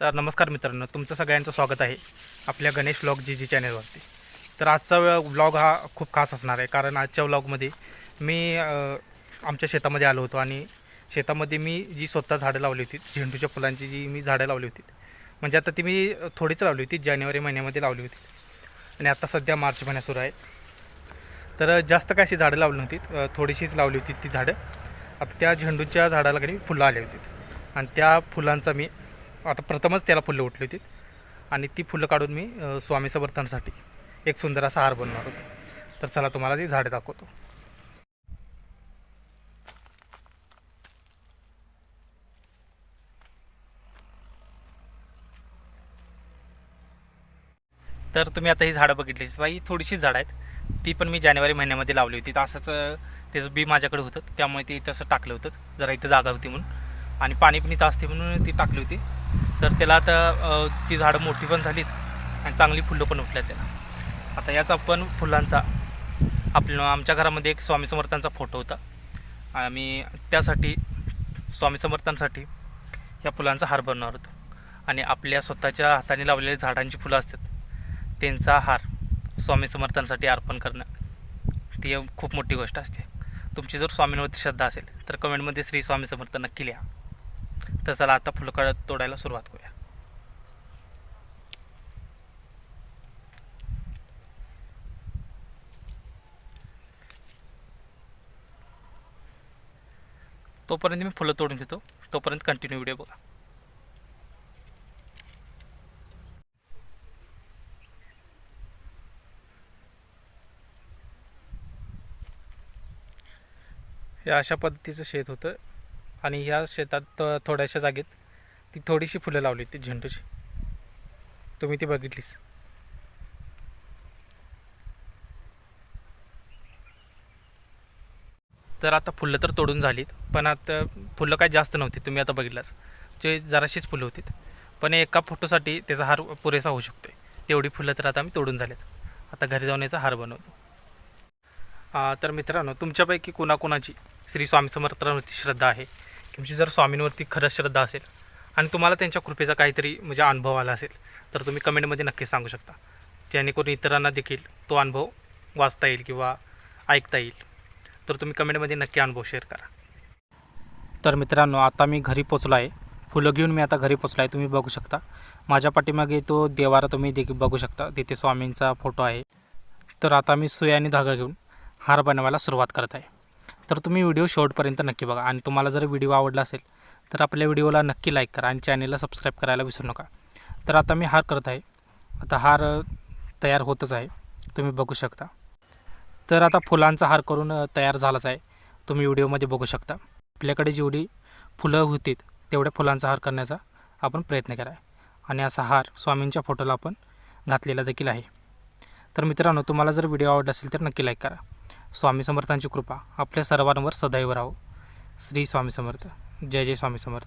तर नमस्कार मित्रांनो, तुमचं सगळ्यांचं स्वागत आहे आपल्या गणेश व्लॉग जी चॅनलवरती। तर आजचा व्लॉग हा खूप खास असणार आहे, कारण आजच्या व्लॉगमध्ये मी आमच्या शेतामध्ये आलो होतो आणि शेतामध्ये मी जी स्वतः झाडं लावली होती, झेंडूच्या फुलांची जी मी झाडं लावली होती, म्हणजे आता ती मी थोडीच लावली होती, जानेवारी महिन्यामध्ये लावली होती आणि आता सध्या मार्च महिना सुरू आहे। तर जास्त काय अशी झाडं लावली नव्हती, थोडीशीच लावली होती ती झाडं। आता त्या झेंडूच्या झाडाला काही फुलं आली होती आणि त्या फुलांचा मी आता प्रथमच त्याला फुलं उठली होती आणि ती फुलं काढून मी स्वामी समर्थांसाठी एक सुंदर असा हार बनवणार होतो। तर चला तुम्हाला ती झाडे दाखवतो। तर तुम्ही आता ही झाडं बघितली, ही थोडीशी झाडं आहेत, ती पण मी जानेवारी महिन्यामध्ये लावली होती। तर असंच त्याचं बी माझ्याकडे होतं, त्यामुळे ते तसं टाकलं होतं, जरा इथं जागा होती म्हणून आणि पाणी पण इथं असते म्हणून ती टाकली होती। तर त्याला आता ती झाडं मोठी पण झालीत आणि चांगली फुलं पण उठल्यात त्याला। आता याचा आपण फुलांचा आमच्या घरामध्ये एक स्वामी समर्थांचा फोटो होता, आम्ही त्यासाठी स्वामी समर्थांसाठी ह्या फुलांचा हार बनवणार होतो आणि आपल्या स्वतःच्या हाताने लावलेल्या झाडांची फुलं असतात त्यांचा हार स्वामी समर्थांसाठी अर्पण करणं ती खूप मोठी गोष्ट असते। तुमची जर स्वामींवरती श्रद्धा असेल तर कमेंटमध्ये श्री स्वामी समर्थ नक्की लिहा। तर चला आता फुलं तोडायला सुरुवात करूया। तोपर्यंत मी फुलं तोडून घेतो, तोपर्यंत कंटिन्यू व्हिडिओ बघा। हे अशा पद्धतीचं शेत होतं आणि ह्या शेतात थोड्याशा जागेत ती थोडीशी फुलं लावली ती झेंडूची, तुम्ही ती बघितलीच। तर आता फुलं तर तोडून झालीत, पण आता फुलं काय जास्त नव्हती, तुम्ही आता बघितलंच, जे जराशीच फुलं होती, पण एका फोटोसाठी त्याचा हार पुरेसा होऊ शकतो। तेवढी फुलं तर आता आम्ही तोडून झालेत, आता घरी जाऊन याचा हार बनवतो। तर मित्रांनो, तुमच्यापैकी कोणाकोणाची श्री स्वामी समर्थांवरती श्रद्धा आहे, तुमची जर स्वामींवरती खरंच श्रद्धा असेल आणि तुम्हाला त्यांच्या कृपेचा काहीतरी म्हणजे अनुभव आला असेल तर तुम्ही कमेंटमध्ये नक्की सांगू शकता, जेणेकरून इतरांना देखील तो अनुभव वाचता येईल किंवा ऐकता येईल। तर तुम्ही कमेंटमध्ये नक्की अनुभव शेअर करा। तर मित्रांनो, आता मी घरी पोचलो आहे, फुलं घेऊन मी आता घरी पोचलो आहे, तुम्ही बघू शकता माझ्या पाठीमागे तो देवारा तुम्ही देखील बघू शकता, तिथे स्वामींचा फोटो आहे। तर आता मी सुई आणि धागा घेऊन हार बनवायला सुरुवात करत आहे। तर तुम्ही व्हिडिओ शेवटपर्यंत नक्की बघा आणि तुम्हाला जर व्हिडिओ आवडला असेल तर आपल्या व्हिडिओला नक्की लाईक करा आणि चॅनलला सबस्क्राईब करायला विसरू नका। तर आता मी हार करत आहे, आता हार तयार होतच आहे, तुम्ही बघू शकता। तर आता फुलांचा हार करून तयार झालाच आहे, तुम्ही व्हिडिओमध्ये बघू शकता। आपल्याकडे जेवढी फुलं होती तेवढ्या फुलांचा हार करण्याचा आपण प्रयत्न करा आणि असा हार स्वामींच्या फोटोला आपण घातलेला देखील आहे। तर मित्रांनो, तुम्हाला जर व्हिडिओ आवडला असेल तर नक्की लाईक करा। स्वामी समर्थांची कृपा आपल्या सर्वांवर सदैव राहो। श्री स्वामी समर्थ। जय जय स्वामी समर्थ।